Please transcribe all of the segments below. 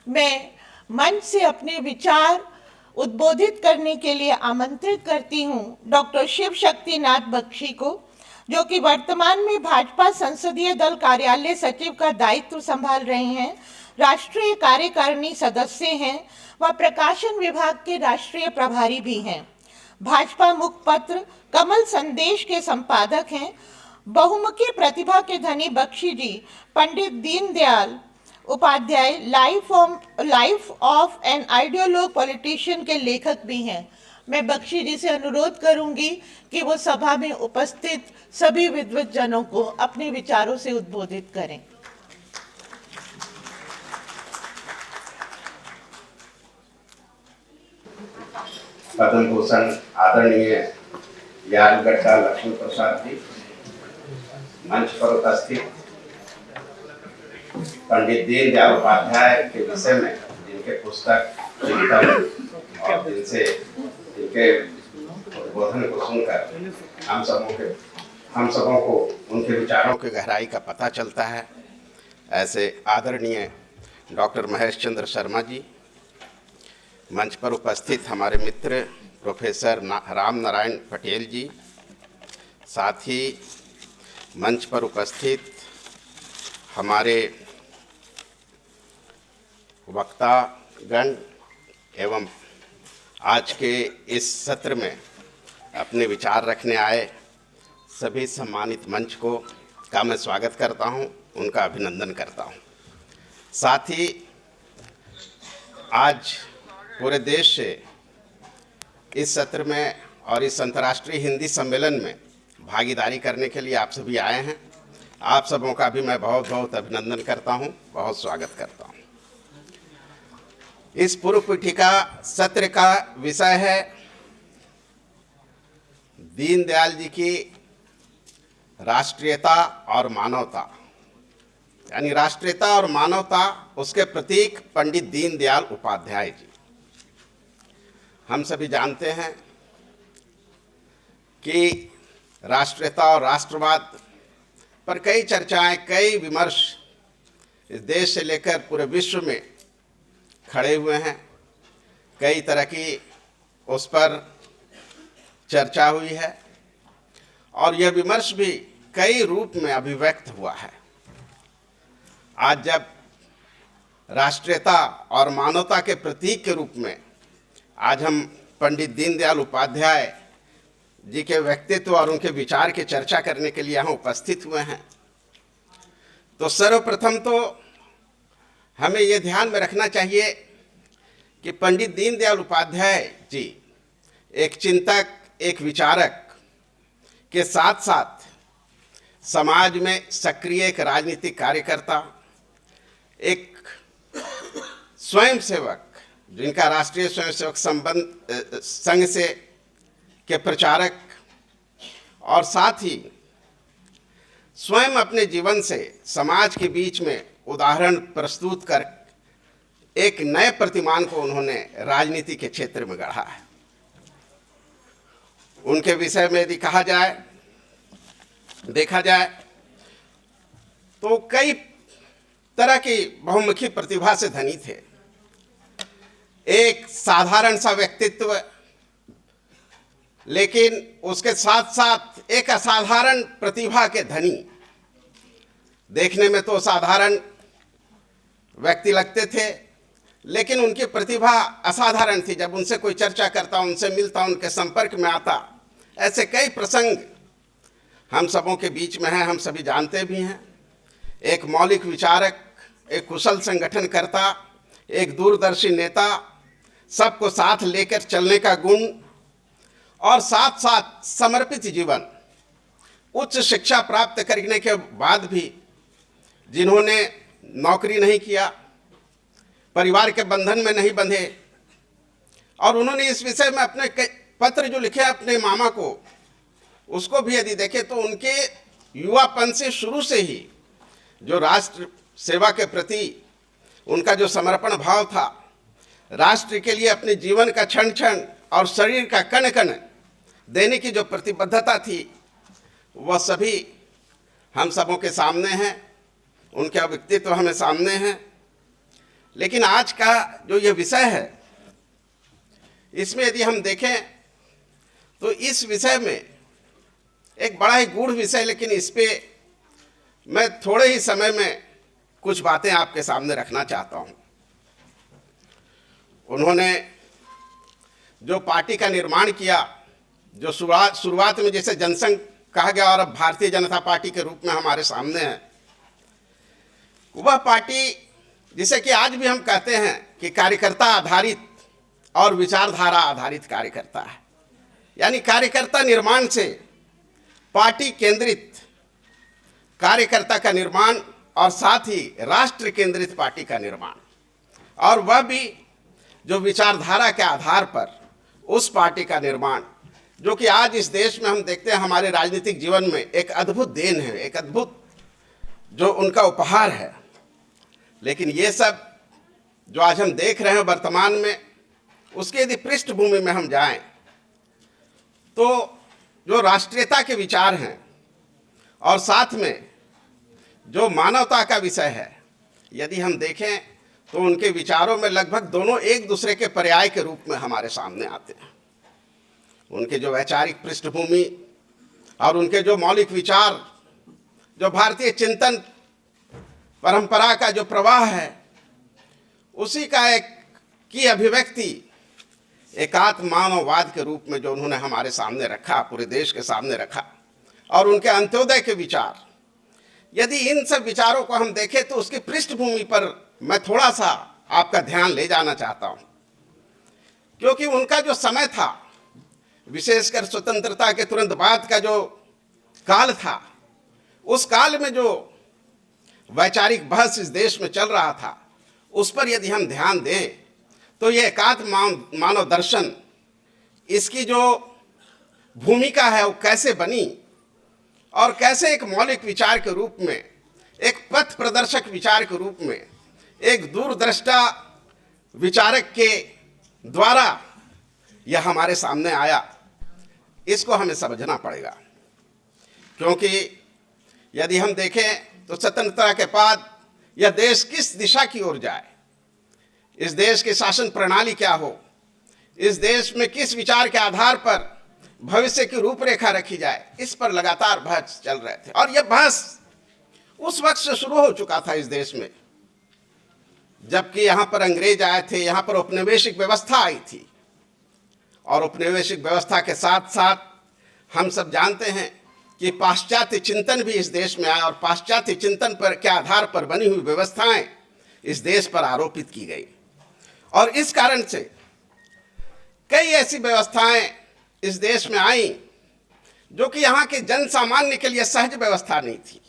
मैं मंच से अपने विचार उद्बोधित करने के लिए आमंत्रित करती हूँ डॉक्टर शिव शक्तिनाथ बख्शी को, जो कि वर्तमान में भाजपा संसदीय दल कार्यालय सचिव का दायित्व संभाल रहे हैं, राष्ट्रीय कार्यकारिणी सदस्य हैं व प्रकाशन विभाग के राष्ट्रीय प्रभारी भी हैं। भाजपा मुखपत्र कमल संदेश के संपादक हैं। बहुमुखी प्रतिभा के धनी Bakshi ji Pandit Deendayal Upadhyaya life of an ideologue politician के लेखक भी हैं। मैं बख्शी जी से अनुरोध करूंगी कि वो सभा में उपस्थित सभी विद्वत जनों को अपने विचारों से उद्बोधित करें। पद्म भूषण आदरणीय यादगट्टा लक्ष्मी प्रसाद जी, मंच पर उपस्थित पंडित दीनदयाल उपाध्याय के विषय में जिनके पुस्तक चिंतन और जिनसे जिनके उद्बोधन को सुनकर हम सबों को उनके विचारों की गहराई का पता चलता है, ऐसे आदरणीय डॉक्टर महेश चंद्र शर्मा जी, मंच पर उपस्थित हमारे मित्र प्रोफेसर राम नारायण पटेल जी, साथ ही मंच पर उपस्थित हमारे वक्तागण एवं आज के इस सत्र में अपने विचार रखने आए सभी सम्मानित मंच को का मैं स्वागत करता हूं, उनका अभिनंदन करता हूं। साथ ही आज पूरे देश से इस सत्र में और इस अंतर्राष्ट्रीय हिंदी सम्मेलन में भागीदारी करने के लिए आप सभी आए हैं। आप सबों का भी मैं बहुत बहुत अभिनंदन करता हूं, बहुत स्वागत करता हूं। इस पूर्व पीठिका सत्र का विषय है दीनदयाल जी की राष्ट्रीयता और मानवता, यानी राष्ट्रीयता और मानवता, उसके प्रतीक पंडित दीनदयाल उपाध्याय जी। हम सभी जानते हैं कि राष्ट्रीयता और राष्ट्रवाद पर कई चर्चाएं, कई विमर्श इस देश से लेकर पूरे विश्व में खड़े हुए हैं। कई तरह की उस पर चर्चा हुई है और यह विमर्श भी कई रूप में अभिव्यक्त हुआ है। आज जब राष्ट्रीयता और मानवता के प्रतीक के रूप में आज हम पंडित दीनदयाल उपाध्याय जी के व्यक्तित्व और उनके विचार की चर्चा करने के लिए यहाँ उपस्थित हुए हैं, तो सर्वप्रथम तो हमें ये ध्यान में रखना चाहिए कि पंडित दीनदयाल उपाध्याय जी एक चिंतक, एक विचारक के साथ साथ समाज में सक्रिय एक राजनीतिक कार्यकर्ता, एक स्वयंसेवक, जिनका राष्ट्रीय स्वयंसेवक संघ से के प्रचारक, और साथ ही स्वयं अपने जीवन से समाज के बीच में उदाहरण प्रस्तुत कर एक नए प्रतिमान को उन्होंने राजनीति के क्षेत्र में गढ़ा है। उनके विषय में यदि देखा जाए तो कई तरह की बहुमुखी प्रतिभा से धनी थे। एक साधारण सा व्यक्तित्व, लेकिन उसके साथ साथ एक असाधारण प्रतिभा के धनी। देखने में तो साधारण व्यक्ति लगते थे, लेकिन उनकी प्रतिभा असाधारण थी। जब उनसे कोई चर्चा करता, उनसे मिलता, उनके संपर्क में आता, ऐसे कई प्रसंग हम सबों के बीच में हैं, हम सभी जानते भी हैं। एक मौलिक विचारक, एक कुशल संगठनकर्ता, एक दूरदर्शी नेता, सबको साथ लेकर चलने का गुण और साथ साथ समर्पित जीवन। उच्च शिक्षा प्राप्त करने के बाद भी जिन्होंने नौकरी नहीं किया, परिवार के बंधन में नहीं बंधे, और उन्होंने इस विषय में अपने पत्र जो लिखे अपने मामा को, उसको भी यदि देखें तो उनके युवापन से शुरू से ही जो राष्ट्र सेवा के प्रति उनका जो समर्पण भाव था, राष्ट्र के लिए अपने जीवन का क्षण क्षण और शरीर का कण कण देने की जो प्रतिबद्धता थी, वह सभी हम सबों के सामने हैं। उनका व्यक्तित्व हमें सामने है। लेकिन आज का जो ये विषय है, इसमें यदि हम देखें तो इस विषय में एक बड़ा ही गूढ़ विषय, लेकिन इस पे मैं थोड़े ही समय में कुछ बातें आपके सामने रखना चाहता हूं। उन्होंने जो पार्टी का निर्माण किया, जो शुरुआत में जैसे जनसंघ कहा गया और अब भारतीय जनता पार्टी के रूप में हमारे सामने है, वह पार्टी जिसे कि आज भी हम कहते हैं कि कार्यकर्ता आधारित और विचारधारा आधारित कार्यकर्ता है, यानी कार्यकर्ता निर्माण से पार्टी केंद्रित कार्यकर्ता का निर्माण और साथ ही राष्ट्र केंद्रित पार्टी का निर्माण, और वह भी जो विचारधारा के आधार पर उस पार्टी का निर्माण, जो कि आज इस देश में हम देखते हैं हमारे राजनीतिक जीवन में एक अद्भुत देन है, एक अद्भुत जो उनका उपहार है। लेकिन ये सब जो आज हम देख रहे हैं वर्तमान में, उसके यदि पृष्ठभूमि में हम जाएं तो जो राष्ट्रीयता के विचार हैं और साथ में जो मानवता का विषय है, यदि हम देखें तो उनके विचारों में लगभग दोनों एक दूसरे के पर्याय के रूप में हमारे सामने आते हैं। उनके जो वैचारिक पृष्ठभूमि और उनके जो मौलिक विचार, जो भारतीय चिंतन परंपरा का जो प्रवाह है, उसी का एक की अभिव्यक्ति एकात्म मानववाद के रूप में जो उन्होंने हमारे सामने रखा, पूरे देश के सामने रखा, और उनके अंत्योदय के विचार, यदि इन सब विचारों को हम देखें तो उसकी पृष्ठभूमि पर मैं थोड़ा सा आपका ध्यान ले जाना चाहता हूं, क्योंकि उनका जो समय था, विशेषकर स्वतंत्रता के तुरंत बाद का जो काल था, उस काल में जो वैचारिक बहस इस देश में चल रहा था, उस पर यदि हम ध्यान दें तो ये एकात्म मानव दर्शन, इसकी जो भूमिका है वो कैसे बनी और कैसे एक मौलिक विचार के रूप में, एक पथ प्रदर्शक विचार के रूप में, एक दूरदृष्टा विचारक के द्वारा यह हमारे सामने आया, इसको हमें समझना पड़ेगा। क्योंकि यदि हम देखें तो स्वतंत्रता के बाद यह देश किस दिशा की ओर जाए, इस देश की शासन प्रणाली क्या हो, इस देश में किस विचार के आधार पर भविष्य की रूपरेखा रखी जाए, इस पर लगातार बहस चल रहे थे। और यह बहस उस वक्त से शुरू हो चुका था इस देश में, जबकि यहाँ पर अंग्रेज आए थे, यहाँ पर औपनिवेशिक व्यवस्था आई थी, और औपनिवेशिक व्यवस्था के साथ साथ हम सब जानते हैं कि पाश्चात्य चिंतन भी इस देश में आया, और पाश्चात्य चिंतन पर के आधार पर बनी हुई व्यवस्थाएं इस देश पर आरोपित की गई। और इस कारण से कई ऐसी व्यवस्थाएं इस देश में आई जो कि यहाँ के जन सामान्य के लिए सहज व्यवस्था नहीं थी,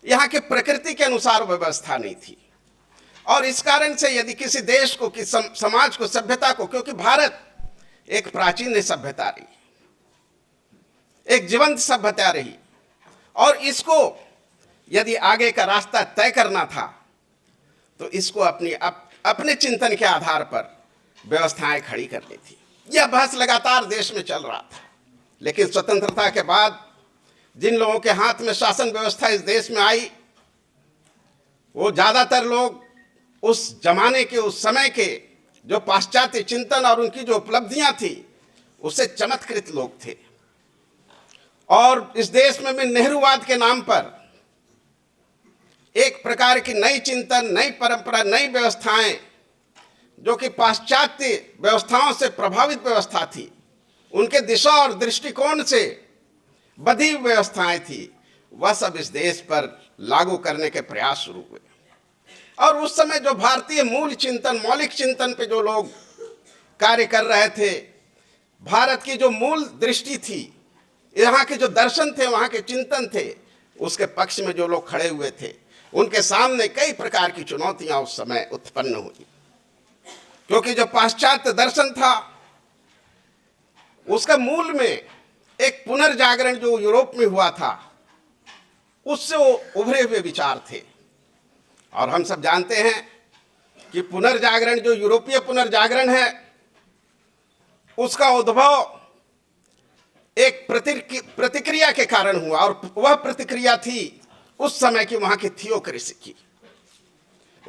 यहाँ के प्रकृति के अनुसार व्यवस्था नहीं थी। और इस कारण से यदि किसी देश को, किसी समाज को, सभ्यता को, क्योंकि भारत एक प्राचीन सभ्यता रही, एक जीवंत सभ्यता रही, और इसको यदि आगे का रास्ता तय करना था तो इसको अपने चिंतन के आधार पर व्यवस्थाएं खड़ी करनी थी। यह बहस लगातार देश में चल रहा था। लेकिन स्वतंत्रता के बाद जिन लोगों के हाथ में शासन व्यवस्था इस देश में आई, वो ज़्यादातर लोग उस जमाने के, उस समय के जो पाश्चात्य चिंतन और उनकी जो उपलब्धियां थी, उससे चमत्कृत लोग थे। और इस देश में भी नेहरूवाद के नाम पर एक प्रकार की नई चिंतन, नई परंपरा, नई व्यवस्थाएं, जो कि पाश्चात्य व्यवस्थाओं से प्रभावित व्यवस्था थी, उनके दिशा और दृष्टिकोण से बधी व्यवस्थाएं थी, वह सब इस देश पर लागू करने के प्रयास शुरू हुए। और उस समय जो भारतीय मूल चिंतन, मौलिक चिंतन पे जो लोग कार्य कर रहे थे, भारत की जो मूल दृष्टि थी, यहाँ के जो दर्शन थे, वहाँ के चिंतन थे, उसके पक्ष में जो लोग खड़े हुए थे, उनके सामने कई प्रकार की चुनौतियां उस समय उत्पन्न हुई। क्योंकि जो पाश्चात्य दर्शन था, उसका मूल में एक पुनर्जागरण जो यूरोप में हुआ था, उससे वो उभरे हुए विचार थे। और हम सब जानते हैं कि पुनर्जागरण, जो यूरोपीय पुनर्जागरण है, उसका उद्भव एक प्रतिक्रिया के कारण हुआ, और वह प्रतिक्रिया थी उस समय की वहां की थियोक्रेसी की।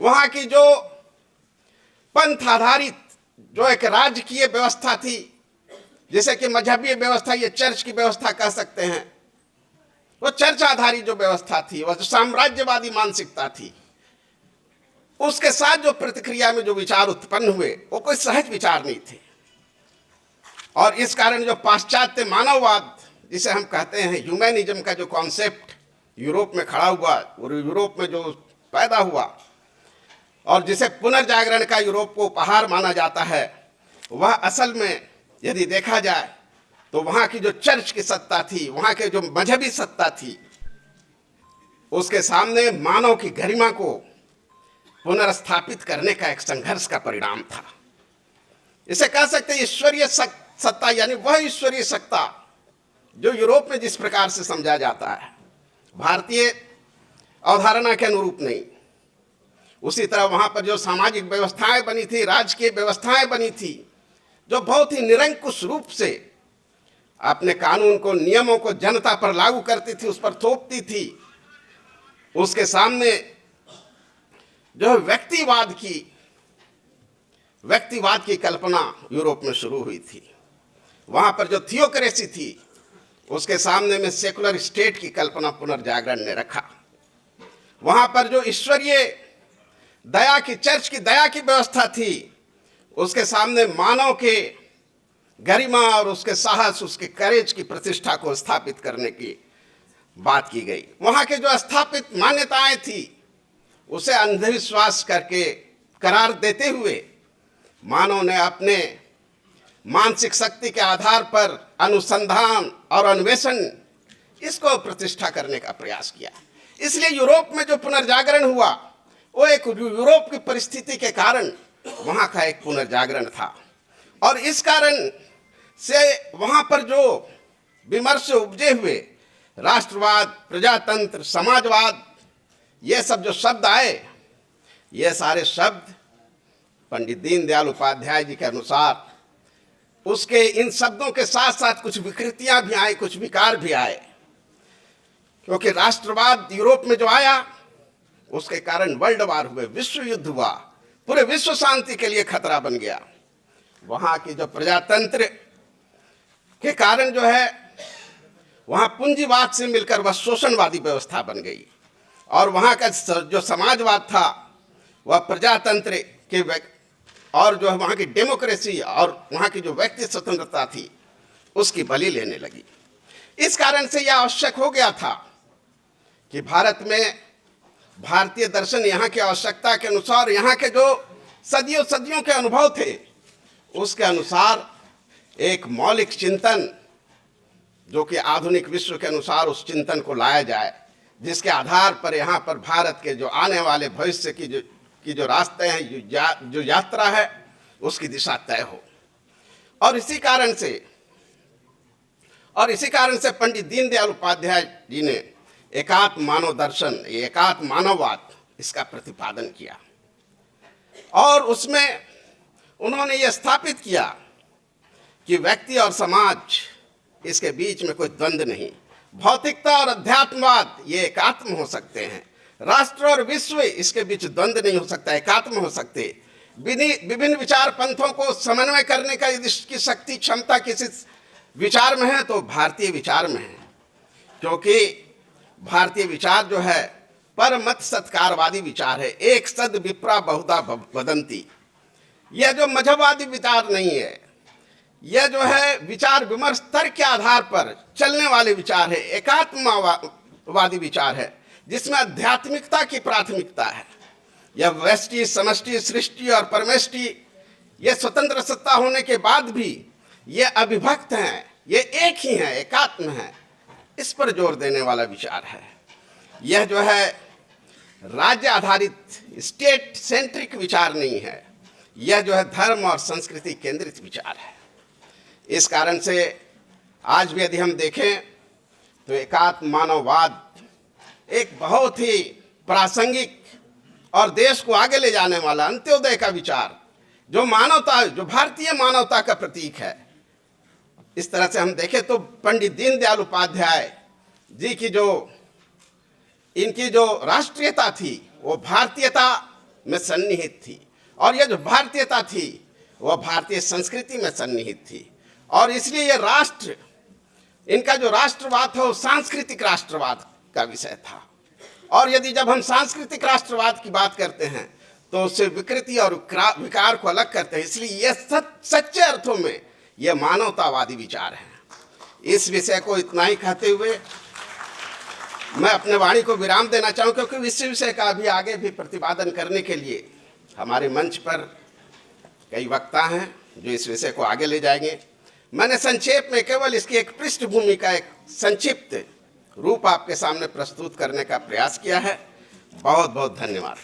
वहाँ की जो पंथ आधारित जो एक राजकीय व्यवस्था थी, जैसे कि मजहबी व्यवस्था, ये चर्च की व्यवस्था कह सकते हैं, वो चर्च आधारित जो व्यवस्था थी, वो जो साम्राज्यवादी मानसिकता थी, उसके साथ जो प्रतिक्रिया में जो विचार उत्पन्न हुए वो कोई सहज विचार नहीं थे। और इस कारण जो पाश्चात्य मानववाद जिसे हम कहते हैं, ह्यूमैनिज्म का जो कॉन्सेप्ट यूरोप में खड़ा हुआ और यूरोप में जो पैदा हुआ और जिसे पुनर्जागरण का यूरोप को उपहार माना जाता है, वह असल में यदि देखा जाए तो वहाँ की जो चर्च की सत्ता थी, वहाँ के जो मजहबी सत्ता थी, उसके सामने मानव की गरिमा को पुनर्स्थापित करने का एक संघर्ष का परिणाम था। इसे कह सकते हैं ईश्वरीय सत्ता, यानी वह ईश्वरीय सत्ता जो यूरोप में जिस प्रकार से समझा जाता है, भारतीय अवधारणा के अनुरूप नहीं। उसी तरह वहाँ पर जो सामाजिक व्यवस्थाएं बनी थी, राजकीय व्यवस्थाएं बनी थी, जो बहुत ही निरंकुश रूप से अपने कानून को, नियमों को जनता पर लागू करती थी, उस पर थोपती थी, उसके सामने जो व्यक्तिवाद की कल्पना यूरोप में शुरू हुई थी। वहाँ पर जो थियोक्रेसी थी, उसके सामने में सेकुलर स्टेट की कल्पना पुनर्जागरण ने रखा। वहाँ पर जो ईश्वरीय दया की, चर्च की दया की व्यवस्था थी, उसके सामने मानव के गरिमा और उसके साहस, उसके करेज की प्रतिष्ठा को स्थापित करने की बात की गई। वहाँ के जो स्थापित मान्यताएं थी, उसे अंधविश्वास करके करार देते हुए मानव ने अपने मानसिक शक्ति के आधार पर अनुसंधान और अन्वेषण, इसको प्रतिष्ठा करने का प्रयास किया। इसलिए यूरोप में जो पुनर्जागरण हुआ, वो एक यूरोप की परिस्थिति के कारण वहाँ का एक पुनर्जागरण था। और इस कारण से वहाँ पर जो विमर्श उपजे हुए, राष्ट्रवाद, प्रजातंत्र, समाजवाद, ये सब जो शब्द आए, ये सारे शब्द पंडित दीनदयाल उपाध्याय जी के अनुसार उसके इन शब्दों के साथ साथ कुछ विकृतियां भी आई, कुछ विकार भी आए। क्योंकि राष्ट्रवाद यूरोप में जो आया, उसके कारण वर्ल्ड वार हुए, विश्व युद्ध हुआ, पूरे विश्व शांति के लिए खतरा बन गया। वहाँ की जो प्रजातंत्र के कारण जो है, वहाँ पूंजीवाद से मिलकर वह शोषणवादी व्यवस्था बन गई। और वहाँ का जो समाजवाद था, वह प्रजातंत्र के और जो है वहाँ की डेमोक्रेसी और वहाँ की जो व्यक्ति स्वतंत्रता थी, उसकी बलि लेने लगी। इस कारण से यह आवश्यक हो गया था कि भारत में भारतीय दर्शन यहाँ की आवश्यकता के अनुसार, यहाँ के जो सदियों सदियों के अनुभव थे, उसके अनुसार एक मौलिक चिंतन, जो कि आधुनिक विश्व के अनुसार उस चिंतन को लाया जाए, जिसके आधार पर यहाँ पर भारत के जो आने वाले भविष्य की जो रास्ते हैं, जो यात्रा है, उसकी दिशा तय हो। और इसी कारण से पंडित दीनदयाल उपाध्याय जी ने एकात्म मानव दर्शन, एकात्म मानववाद, इसका प्रतिपादन किया। और उसमें उन्होंने ये स्थापित किया कि व्यक्ति और समाज, इसके बीच में कोई द्वंद्व नहीं। भौतिकता और अध्यात्मवाद ये एकात्म हो सकते हैं। राष्ट्र और विश्व, इसके बीच द्वंद्व नहीं हो सकता, एकात्म हो सकते। विभिन्न विचार पंथों को समन्वय करने का यदि की शक्ति, क्षमता किसी विचार में है, तो भारतीय विचार में है। क्योंकि भारतीय विचार जो है परमत सत्कारवादी विचार है। एक सद विप्रा बहुधा वदंती। यह जो मजहबवादी विचार नहीं है, यह जो है विचार विमर्श तर्क के आधार पर चलने वाले विचार है, एकात्मवादी विचार है, जिसमें आध्यात्मिकता की प्राथमिकता है। यह व्यष्टि, समष्टि, सृष्टि और परमेष्टि, ये स्वतंत्र सत्ता होने के बाद भी ये अविभक्त हैं, ये एक ही हैं, एकात्म हैं, इस पर जोर देने वाला विचार है। यह जो है राज्य आधारित, स्टेट सेंट्रिक विचार नहीं है, यह जो है धर्म और संस्कृति केंद्रित विचार है। इस कारण से आज भी यदि हम देखें तो एकात्म मानववाद एक बहुत ही प्रासंगिक और देश को आगे ले जाने वाला अंत्योदय का विचार, जो मानवता, जो भारतीय मानवता का प्रतीक है। इस तरह से हम देखें तो पंडित दीनदयाल उपाध्याय जी की जो इनकी जो राष्ट्रीयता थी, वो भारतीयता में सन्निहित थी, और यह जो भारतीयता थी वह भारतीय संस्कृति में सन्निहित थी। और इसलिए यह राष्ट्र, इनका जो राष्ट्रवाद था वो सांस्कृतिक राष्ट्रवाद का विषय था। और यदि जब हम सांस्कृतिक राष्ट्रवाद की बात करते हैं तो उससे विकृति और विकार को अलग करते हैं। इसलिए यह सच्चे अर्थों में यह मानवतावादी विचार है। इस विषय को इतना ही कहते हुए मैं अपने वाणी को विराम देना चाहूँ, क्योंकि इस विषय का अभी आगे भी प्रतिपादन करने के लिए हमारे मंच पर कई वक्ता हैं जो इस विषय को आगे ले जाएंगे। मैंने संक्षेप में केवल इसकी एक पृष्ठभूमि का एक संक्षिप्त रूप आपके सामने प्रस्तुत करने का प्रयास किया है। बहुत बहुत धन्यवाद।